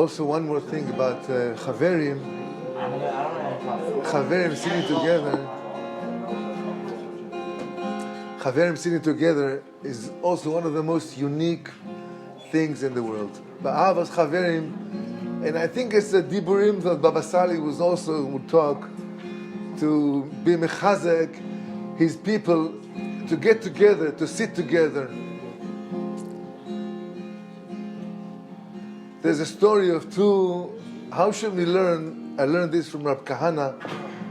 Also, one more thing about Chaverim. Chaverim sitting together. Chaverim sitting together is also one of the most unique things in the world. Ba'avas Chaverim, and I think it's the Diburim that Baba Sali would talk to be mechazek his people to get together, to sit together. There's a story of two. How should we learn? I learned this from Rabbi Kahana,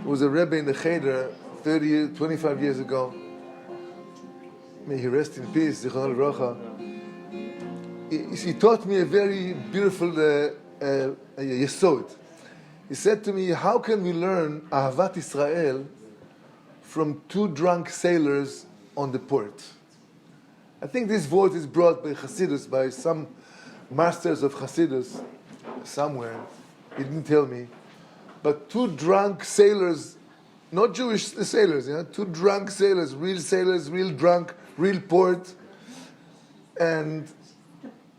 who was a Rebbe in the Cheder 25 years ago. May he rest in peace, Zichron Livracha. He taught me a very beautiful yesod. He said to me, how can we learn Ahavat Israel from two drunk sailors on the port? I think this word is brought by Hasidus, by some masters of Hasidus, somewhere. He didn't tell me. But two drunk sailors, not Jewish sailors, two drunk sailors, real drunk, real port. And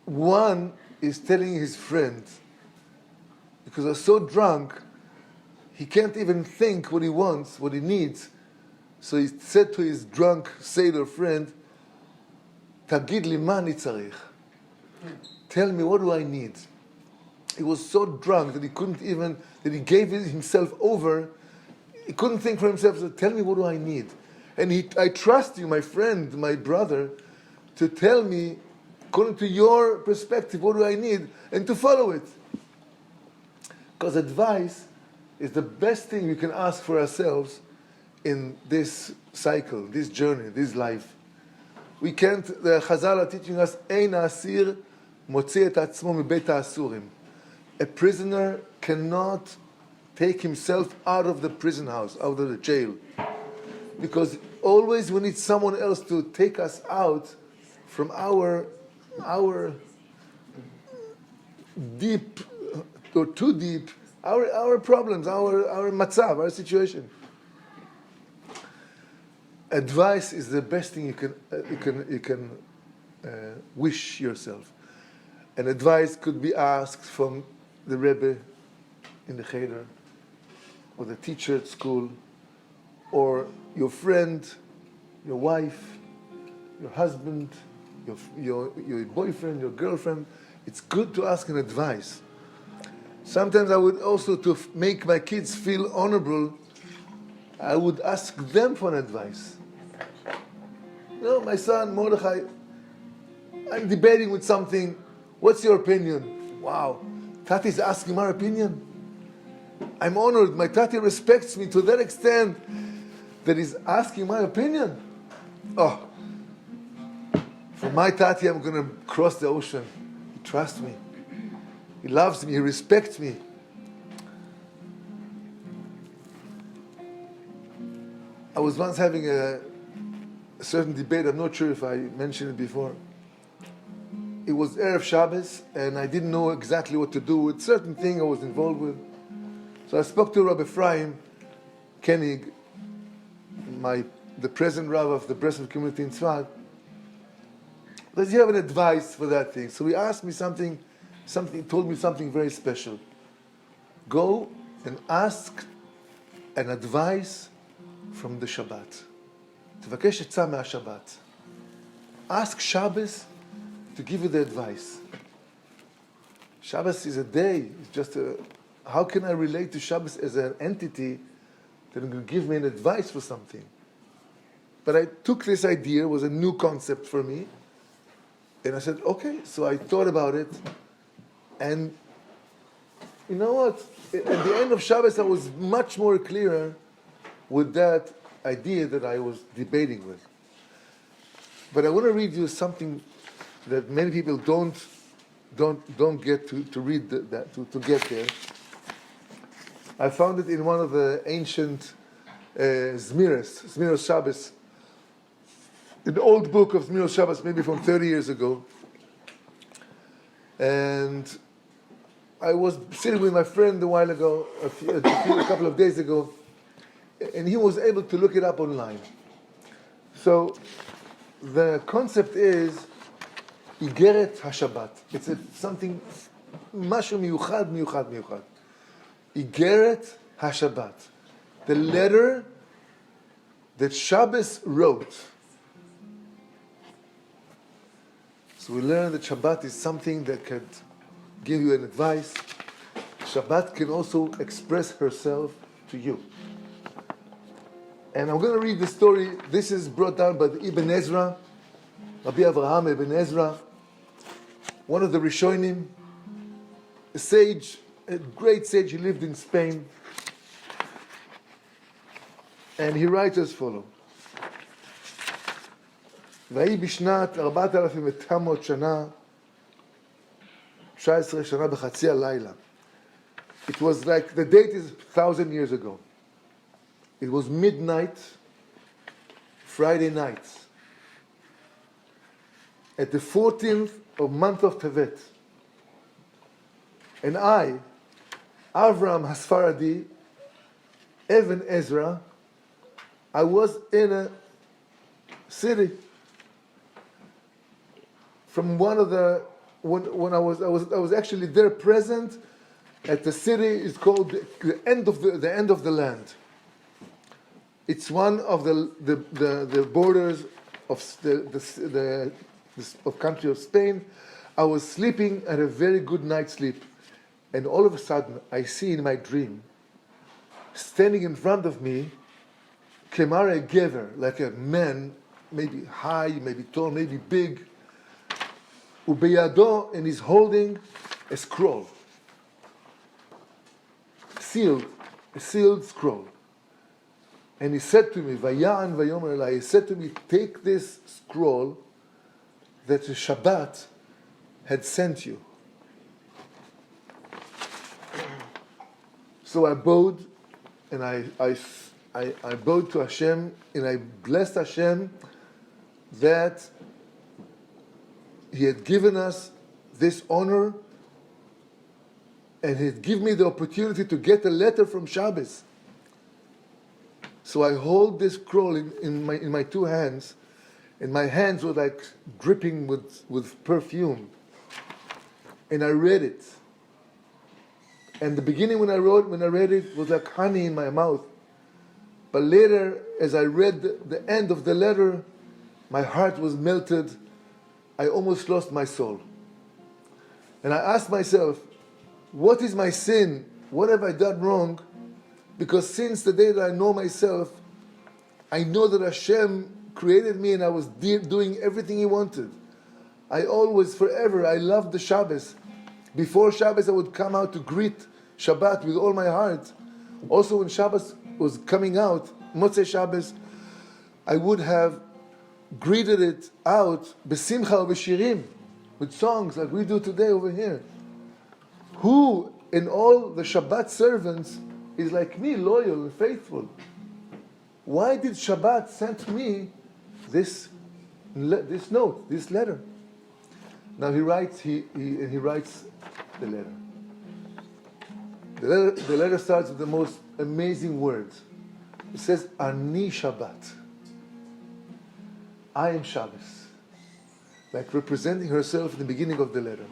one is telling his friend, because they're so drunk, he can't even think what he wants, what he needs. So he said to his drunk sailor friend, Tagid li ma ani tzarich. Tell me, what do I need? He was so drunk that he gave himself over. He couldn't think for himself. So tell me, what do I need? And I trust you, my friend, my brother, to tell me, according to your perspective, what do I need, and to follow it. Because advice is the best thing we can ask for ourselves in this cycle, this journey, this life. We can't, the Chazal are teaching us, Ein asir motzi et atzmo mibeit ha'asurim. A prisoner cannot take himself out of the prison house, out of the jail. Because always we need someone else to take us out from our deep or too deep, our problems, our matzav, our situation. Advice is the best thing you can wish yourself. And advice could be asked from the Rebbe in the Cheder, or the teacher at school, or your friend, your wife, your husband, your boyfriend, your girlfriend. It's good to ask an advice. Sometimes I would also, to make my kids feel honorable, I would ask them for an advice. My son, Mordechai, I'm debating with something. What's your opinion? Wow. Tati is asking my opinion. I'm honored. My Tati respects me to that extent that he's asking my opinion. Oh, for my Tati, I'm going to cross the ocean. He trusts me. He loves me. He respects me. I was once having a certain debate. I'm not sure if I mentioned it before. It was Erev Shabbos, and I didn't know exactly what to do with certain thing I was involved with. So I spoke to Rabbi Ephraim Koenig, the present Rav of the Breslev community in Tsfat. Does he have an advice for that thing? So he asked me something, told me something very special. Go and ask an advice from the Shabbat. תבקש עצה מהשבת. Ask Shabbos to give you the advice. Shabbos is a day. It's just how can I relate to Shabbos as an entity that will give me an advice for something? But I took this idea, it was a new concept for me, and I said, okay. So I thought about it, and you know what? At the end of Shabbos, I was much more clearer with that idea that I was debating with. But I want to read you something that many people don't get to read to get there. I found it in one of the ancient Zmiros Shabbos, an old book of Zmiros Shabbos, maybe from 30 years ago. And I was sitting with my friend a while ago, a couple of days ago, and he was able to look it up online. So the concept is Igeret HaShabbat. It's something משהו מיוחד, מיוחד, מיוחד. איגרת השבת. The letter that Shabbos wrote. So we learn that Shabbat is something that can give you an advice. Shabbat can also express herself to you. And I'm going to read the story. This is brought down by Ibn Ezra, Rabbi Avraham Ibn Ezra, one of the Rishonim, a sage, a great sage. He lived in Spain. And he writes as follows. ויהי בשנת 4,900 שנה, 19 שנה בחצי הלילה. It was like, the date is 1,000 years ago. It was midnight, Friday night, at the 14th of month of Tevet. And I, Avram Hasfaradi, Ibn Ezra, I was in a city. From one of the, when I was actually there present at the city. It's called the end of the land. It's one of the borders of the country of Spain. I was sleeping at a very good night's sleep, and all of a sudden I see in my dream, standing in front of me, Kemare Gever, like a man, maybe high, maybe tall, maybe big. Ubeyado, and he's holding a scroll, a sealed scroll. And he said to me, Vayan vayomer elai, he said to me, take this scroll that the Shabbat had sent you. So I bowed, and I bowed to Hashem, and I blessed Hashem that He had given us this honor, and He had given me the opportunity to get a letter from Shabbos. So I hold this scroll in my two hands, and my hands were like dripping with perfume. And I read it. And the beginning when I read it was like honey in my mouth. But later, as I read the end of the letter, my heart was melted. I almost lost my soul. And I asked myself, what is my sin? What have I done wrong? Because since the day that I know myself, I know that Hashem created me and I was doing everything He wanted. I always, forever, I loved the Shabbos. Before Shabbos, I would come out to greet Shabbat with all my heart. Also, when Shabbos was coming out, Motzei Shabbos, I would have greeted it out besimcha v'shirim, with songs like we do today over here. Who in all the Shabbat servants is like me, loyal and faithful? Why did Shabbat send me this note, this letter? Now he writes the letter. The letter starts with the most amazing words. It says, Ani Shabbat. I am Shabbos. Like representing herself in the beginning of the letter.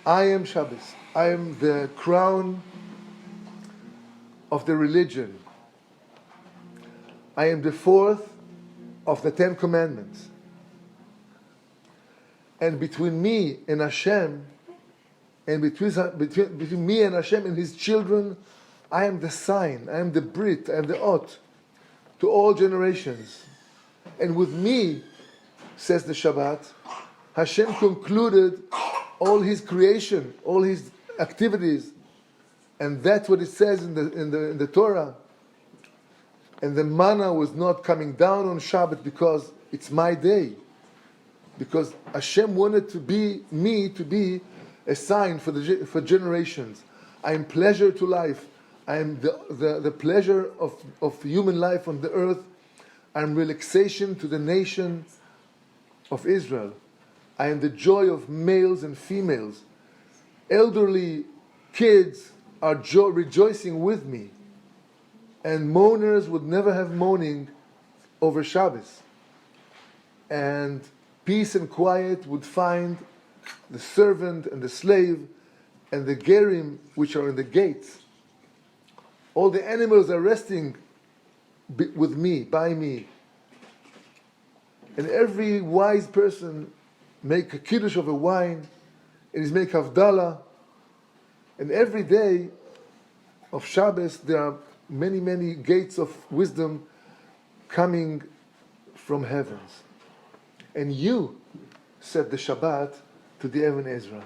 I am Shabbos. I am the crown of the religion. I am the fourth of the 10 commandments. And between me and Hashem, and between me and Hashem and His children, I am the sign, I am the Brit, I am the Ot to all generations. And with me, says the Shabbat, Hashem concluded all His creation, all His activities, and that's what it says in the Torah. And the manna was not coming down on Shabbat because it's my day, because Hashem wanted me to be a sign for generations. I am pleasure to life. I am the pleasure of human life on the earth. I am relaxation to the nation of Israel. I am the joy of males and females. Elderly kids are rejoicing with me. And mourners would never have mourning over Shabbos. And peace and quiet would find the servant and the slave, and the gerim which are in the gates. All the animals are resting with me, by me. And every wise person make a kiddush of a wine, and is make havdalah. And every day of Shabbos there are many, many gates of wisdom coming from heavens. And you, said the Shabbat to the Even Ezra,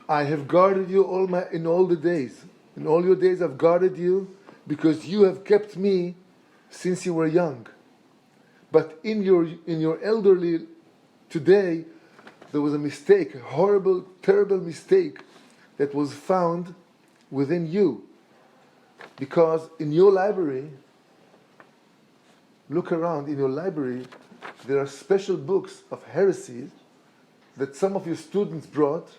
I have guarded you in all the days. In all your days I've guarded you, because you have kept me since you were young. But in your elderly today, there was a mistake, a horrible, terrible mistake that was found within you. Because in your library, look around, in your library, there are special books of heresies that some of your students brought.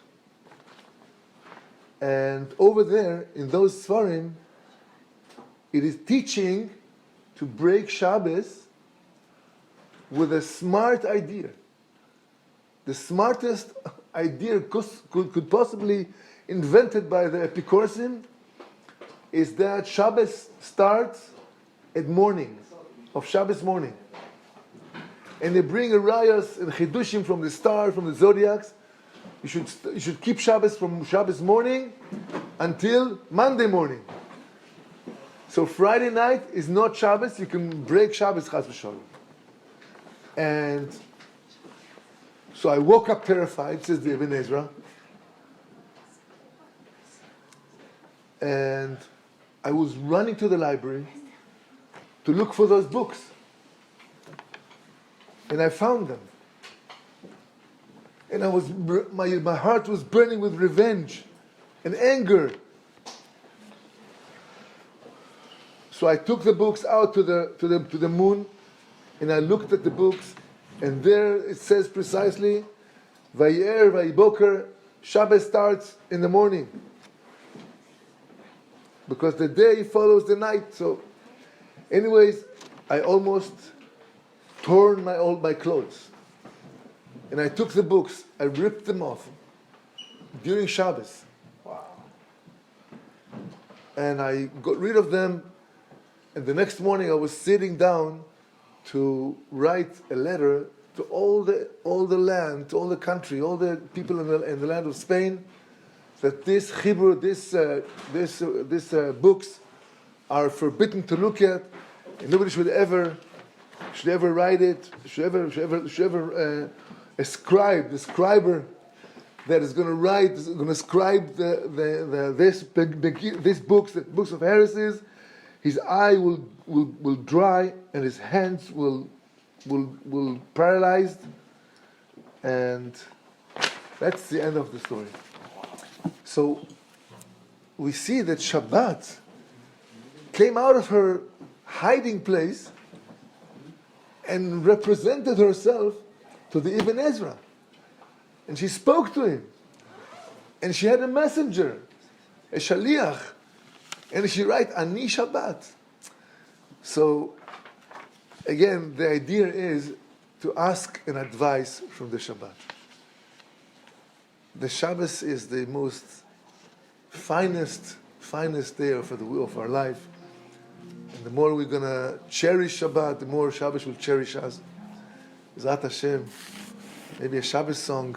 And over there, in those Sfarim, it is teaching to break Shabbos with a smart idea. The smartest idea could possibly invented by the Epicursin is that Shabbos starts at morning, of Shabbos morning. And they bring a rayas and chidushim from the star, from the zodiacs. You should keep Shabbos from Shabbos morning until Monday morning. So Friday night is not Shabbos. You can break Shabbos chas v'shalom. And so I woke up terrified, says the Ibn Ezra, and I was running to the library to look for those books. And I found them. And my heart was burning with revenge and anger. So I took the books out to the moon, and I looked at the books, and there it says precisely, Vayer, Vayiboker, Shabbos starts in the morning. Because the day follows the night. So, anyways, I almost torn my clothes. And I took the books, I ripped them off during Shabbos. Wow. And I got rid of them, and the next morning I was sitting down to write a letter to all the land, to all the country, all the people in the land of Spain, that this Hebrew, these books are forbidden to look at, and nobody should ever write it, should ever a scriber that is going to write, is going to scribe these books, the books of heresies. His eye will dry, and his hands will paralyzed, and that's the end of the story. So we see that Shabbat came out of her hiding place and represented herself to the Ibn Ezra. And she spoke to him. And she had a messenger, a shaliach. And she wrote, Ani Shabbat. So, again, the idea is to ask an advice from the Shabbat. The Shabbos is the most finest day of our life. And the more we're going to cherish Shabbat, the more Shabbos will cherish us. Zat Hashem, maybe a Shabbos song.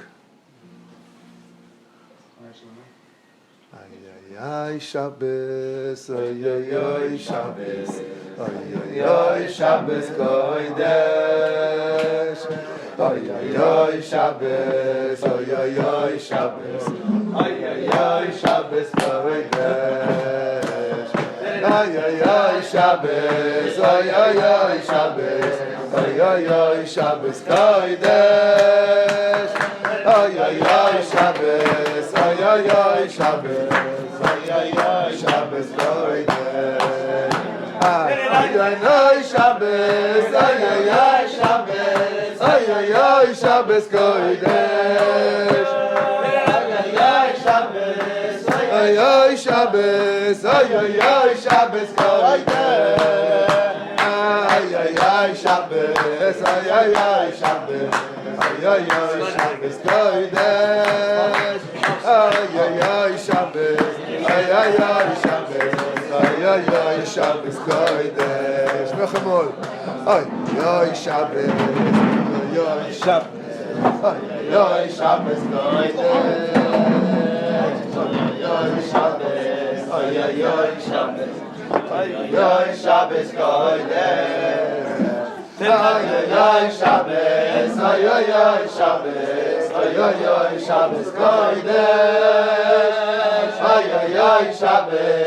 Ay, ay, ay, Shabbos, ay, ay, ay, Shabbos, ay, ay, ay, Shabbos, Kodesh. Ay, ay, ay, Shabbos, ay, ay, ay, Shabbos, ay, ay, ay, Shabbos, Kodesh. Ay, ay, ay, Shabbos, ay, ay, ay, Shabbos, ay, ay, ay, Shabbos, Kodesh. Ay, ay, ay, Shabbos, ay, ay, ay, Shabbos, ay, ay, ay, Shabbos, Kodesh. Ay, ay, ay, Shabbos, ay, ay, ay, Shabbos, ay, ay, ay, Shabbos, Kodesh. Ay, ay, Shabbos, ay, ay, ay, Shabbos, Kodesh. Ay, ay, ay, Shabbos. Shabbos, ay ay ay Shabbos, ay ay ay Shabbos Kodesh, ay ay ay Shabbos, ay ay ay Shabbos, ay ay ay Shabbos Kodesh. Nachal, ay ay Shabbos, ay ay Shabbos, ay ay Shabbos Kodesh, ay ay Shabbos, ay ay ay Shabbos. Ay ay Shabbos Kodesh, ay ay Shabbos, ay ay Shabbos, ay ay Shabbos Kodesh, ay ay Shabbos,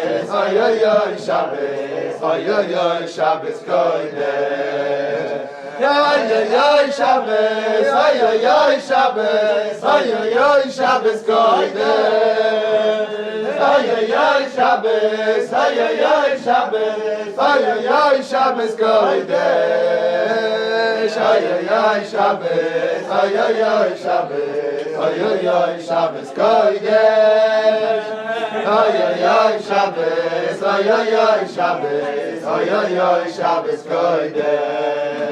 ay ay Shabbos, ay ay Shabbos Kodesh, ay ay Shabbos, ay ay Shabbos, ay ay Shabbos Kodesh. Ay ay ay Shabbos, ay ay ay Shabbos, ay ay ay Shabbos Kodesh, ay ay ay Shabbos, ay ay ay Shabbos, ay ay ay Shabbos Kodesh, ay ay ay Shabbos, ay ay ay Shabbos, ay ay ay Shabbos Kodesh.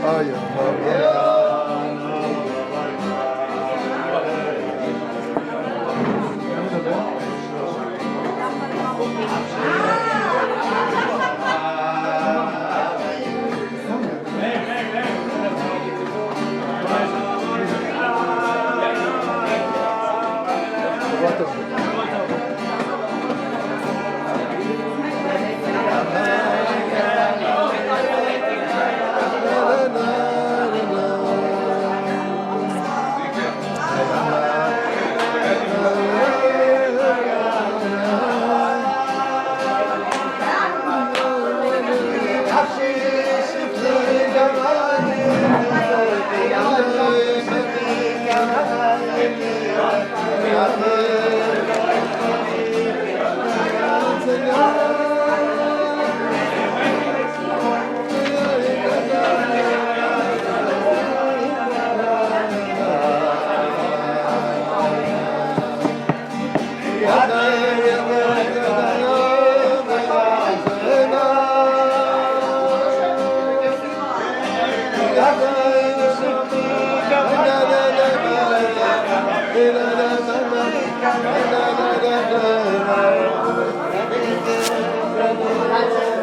Thank you.